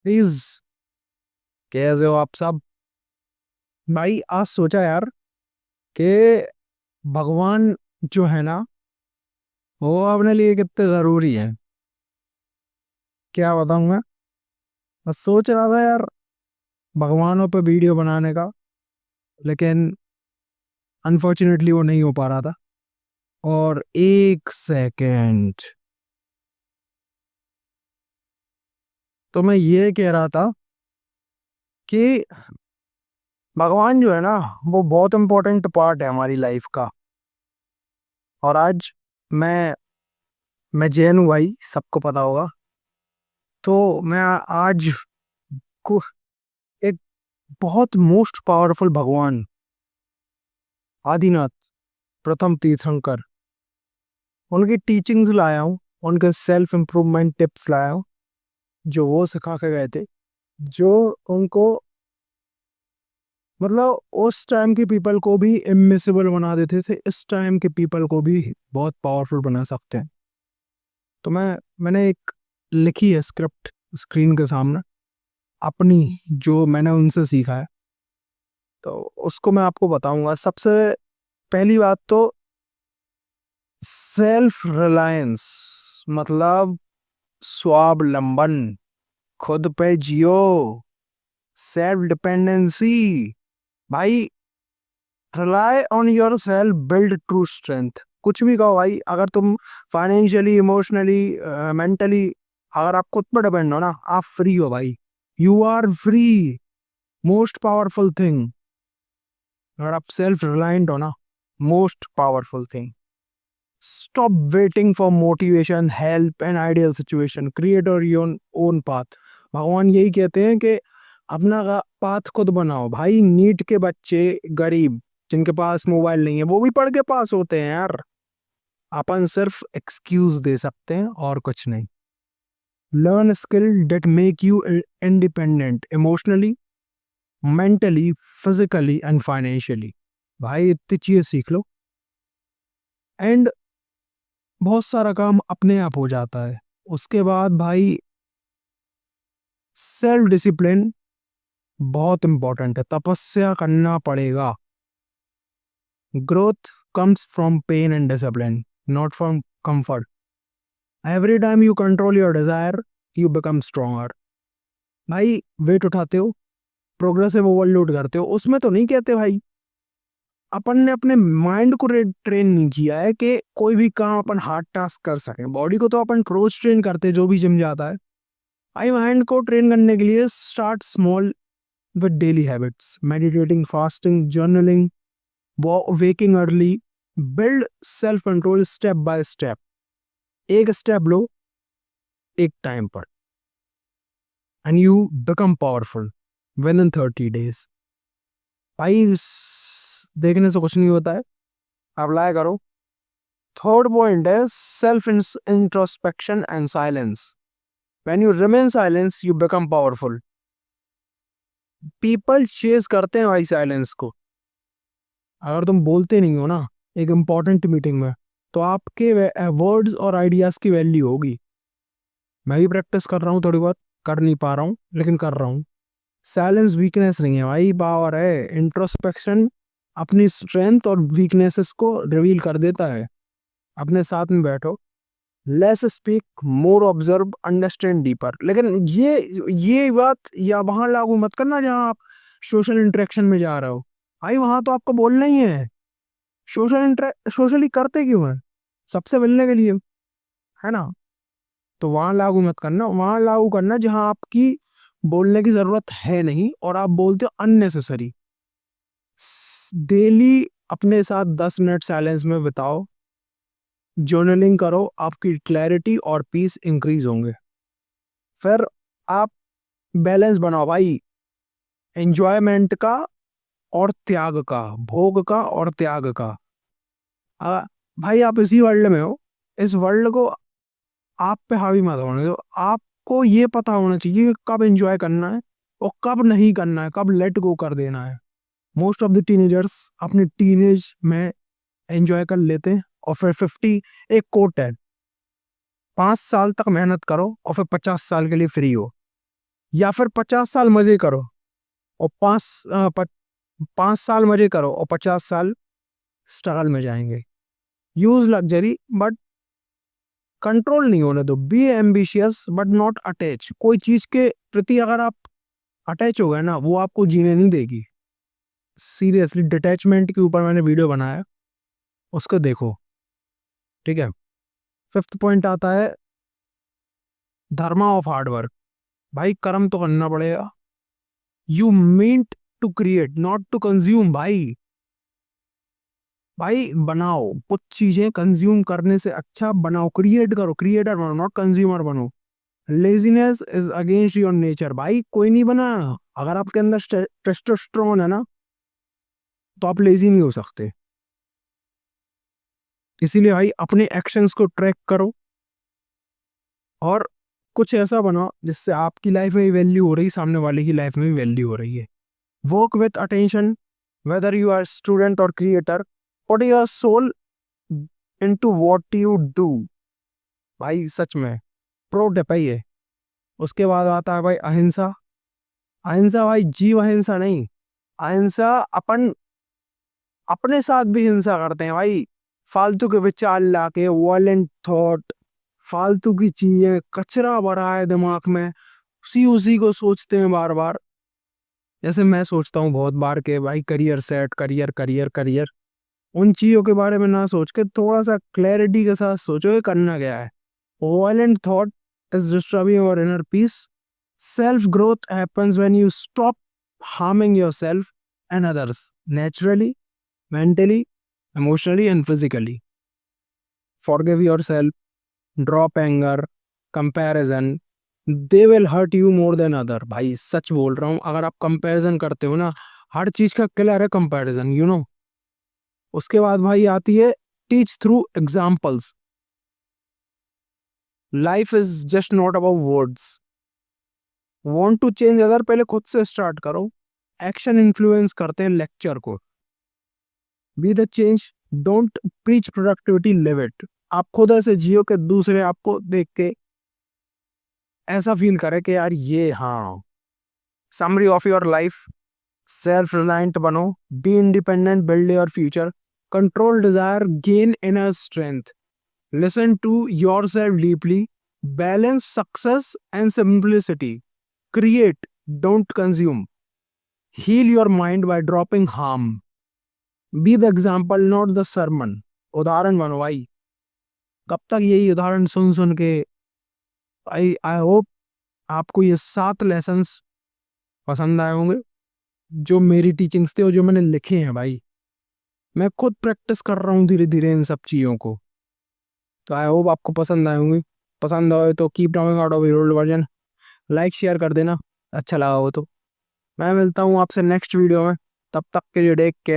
Please. कैसे हो आप सब? भाई आज सोचा यार कि भगवान जो है ना, वो अपने लिए कितने जरूरी है। क्या बताऊं मैं? बस सोच रहा था यार भगवानों पे वीडियो बनाने का, लेकिन अनफॉर्चुनेटली वो नहीं हो पा रहा था। और एक सेकेंड, तो मैं ये कह रहा था कि भगवान जो है ना, वो बहुत इंपॉर्टेंट पार्ट है हमारी लाइफ का। और आज मैं मैं जैन हूँ भाई, सबको पता होगा। तो मैं आज को एक बहुत मोस्ट पावरफुल भगवान आदिनाथ, प्रथम तीर्थंकर, उनकी टीचिंग्स लाया हूँ, उनके सेल्फ इम्प्रूवमेंट टिप्स लाया हूँ, जो वो सिखा के गए थे, जो उनको मतलब उस टाइम के पीपल को भी इमिसिबल बना देते थे, इस टाइम के पीपल को भी बहुत पावरफुल बना सकते हैं। तो मैंने एक लिखी है स्क्रिप्ट स्क्रीन के सामने, अपनी, जो मैंने उनसे सीखा है। तो उसको मैं आपको बताऊंगा। सबसे पहली बात तो सेल्फ रिलायंस, मतलब स्वावलंबन, खुद पे जियो, सेल्फ डिपेंडेंसी। भाई, rely on your self, build true strength. कुछ भी कहो भाई, अगर तुम फाइनेंशियली, इमोशनली, मेंटली, अगर आप खुद पर डिपेंड हो ना, आप फ्री हो भाई। You are free. Most powerful thing, अगर आप सेल्फ रिलायंट हो ना, most powerful thing. Stop waiting for motivation, help and ideal situation, create your own path. भगवान यही कहते हैं कि अपना पाथ खुद बनाओ। भाई, नीट के बच्चे, गरीब, जिनके पास मोबाइल नहीं है, वो भी पढ़ के पास होते हैं यार। अपन सिर्फ एक्सक्यूज दे सकते हैं और कुछ नहीं। Learn skill that make you independent emotionally, mentally, physically and financially. भाई, इतनी चीजें सीख लो एंड बहुत सारा काम अपने आप हो जाता है। उसके बाद भाई, सेल्फ डिसिप्लिन बहुत इंपॉर्टेंट है, तपस्या करना पड़ेगा। Growth comes from pain and discipline, not from comfort. Every time you control your desire, you become stronger. भाई, वेट उठाते हो, प्रोग्रेसिव ओवरलोड करते हो, उसमें तो नहीं कहते भाई। अपन ने अपने माइंड को ट्रेन नहीं किया है कि कोई भी काम अपन हार्ड टास्क कर सके। बॉडी को तो अपन रोज ट्रेन करते हैं, जो भी जिम जाता है। आई माइंड को ट्रेन करने के लिए start small with daily habits, meditating, fasting, journaling, waking early. Build self control step by step. एक स्टेप लो एक टाइम पर, and you become powerful with in 30 days। भाई, देखने से कुछ नहीं होता है, अप्लाई करो। थर्ड पॉइंट है self introspection and silence. When you remain silence, you become powerful. People chase करते हैं भाई साइलेंस को। अगर तुम बोलते नहीं हो ना एक इंपॉर्टेंट मीटिंग में, तो आपके वर्ड्स और आइडियाज की वैल्यू होगी। मैं भी प्रैक्टिस कर रहा हूँ थोड़ी बहुत, कर नहीं पा रहा हूँ लेकिन कर रहा हूँ। साइलेंस वीकनेस नहीं है भाई, पावर है। इंट्रोस्पेक्शन अपनी स्ट्रेंथ और वीकनेसेस को रिवील कर देता है। अपने साथ में बैठो, लेस स्पीक, मोर ऑब्जर्व, अंडरस्टैंड डीपर। लेकिन ये बात या वहां लागू मत करना जहां आप सोशल इंटरेक्शन में जा रहे हो। भाई, वहां तो आपको बोलना ही है। सोशली करते क्यों है? सबसे मिलने के लिए, है ना? तो वहां लागू मत करना, वहां लागू करना जहां आपकी बोलने की जरूरत है नहीं और आप बोलते हो अननेसेसरी। डेली अपने साथ 10 मिनट साइलेंस में बिताओ, जर्नलिंग करो, आपकी क्लैरिटी और पीस इंक्रीज होंगे। फिर आप बैलेंस बनाओ भाई, एंजॉयमेंट का और त्याग का, भोग का और त्याग का। भाई, आप इसी वर्ल्ड में हो, इस वर्ल्ड को आप पे हावी मत होने दो। आपको ये पता होना चाहिए कि कब एंजॉय करना है और कब नहीं करना है, कब लेट गो कर देना है। मोस्ट ऑफ द टीनेजर्स अपने टीनेज में एंजॉय कर लेते हैं और फिर 50, एक कोट है, 5 साल तक मेहनत करो और फिर 50 साल के लिए फ्री हो। या फिर 50 साल मजे करो और 5 साल मजे करो और 50 साल स्ट्रगल में जाएंगे। यूज लग्जरी बट कंट्रोल नहीं होने दो। Be ambitious but not attach. कोई चीज के प्रति अगर आप अटैच हो गए ना, वो आपको जीने नहीं देगी। सीरियसली, डिटैचमेंट के ऊपर मैंने वीडियो बनाया, उसको देखो, ठीक है। 5th पॉइंट आता है धर्मा ऑफ हार्डवर्क। भाई कर्म तो करना पड़ेगा। You meant to create not to consume. भाई भाई बनाओ कुछ चीजें, कंज्यूम करने से अच्छा बनाओ, क्रिएट करो, क्रिएटर बनो नॉट कंज्यूमर बनो। Laziness is against your nature. भाई कोई नहीं बना, अगर आपके अंदर टेस्टोस्टेरोन है ना, तो आप लेजी नहीं हो सकते। इसीलिए भाई अपने एक्शंस को ट्रैक करो और कुछ ऐसा बनाओ जिससे आपकी लाइफ में वैल्यू हो रही, सामने वाले की लाइफ में भी वैल्यू हो रही है। Work with attention, whether you are student और creator, put your soul into what you do. भाई सच में प्रो टिप है ये। उसके बाद आता है भाई अहिंसा। अहिंसा भाई जीव अहिंसा नहीं, अहिंसा अपन अपने साथ भी हिंसा करते हैं भाई। फालतू के विचार लाके, वायलेंट थॉट, फालतू की चीजें, कचरा भरा है दिमाग में, उसी उसी को सोचते हैं बार बार। जैसे मैं सोचता हूँ बहुत बार के भाई career set, career career career. उन चीजों के बारे में ना सोच के थोड़ा सा क्लैरिटी के साथ सोचो ये करना क्या है। Violent thought is disturbing your inner peace. Self growth happens when you stop harming yourself and others naturally, mentally, emotionally, and physically. Forgive yourself, drop anger, comparison. They will hurt you more than other। भाई सच बोल रहा हूँ, अगर आप comparison करते हो ना, हर चीज का किलर है कंपैरिजन, यू नो। उसके बाद भाई आती है teach through examples. Life is just not about words. Want to change other, पहले खुद से स्टार्ट करो। एक्शन इन्फ्लुएंस करते हैं लेक्चर को। Be the change, don't preach productivity, live it. आप खुद ऐसे जियो कि दूसरे आपको देख के ऐसा फील करे कि यार ये, हाँ। Summary of your life, self reliant बनो, be independent, build your future, control desire, gain inner strength, listen to yourself deeply, balance success and simplicity, create don't consume, heal your mind by dropping harm, be the example not the sermon. उदाहरण बनो भाई। कब तक यही उदाहरण सुन सुन के। आई I hope आपको ये 7 लेसन्स पसंद आए होंगे, जो मेरी टीचिंग्स थे और जो मैंने लिखे हैं भाई। मैं खुद प्रैक्टिस कर रहा हूँ धीरे धीरे इन सब चीज़ों को। तो आई होप आपको पसंद आए होंगे। पसंद आए तो keep Downing out of old version, like share कर देना अच्छा लगा हो तो। मैं मिलता हूँ आपसे नेक्स्ट वीडियो में, तब तक के लिए टेक केयर।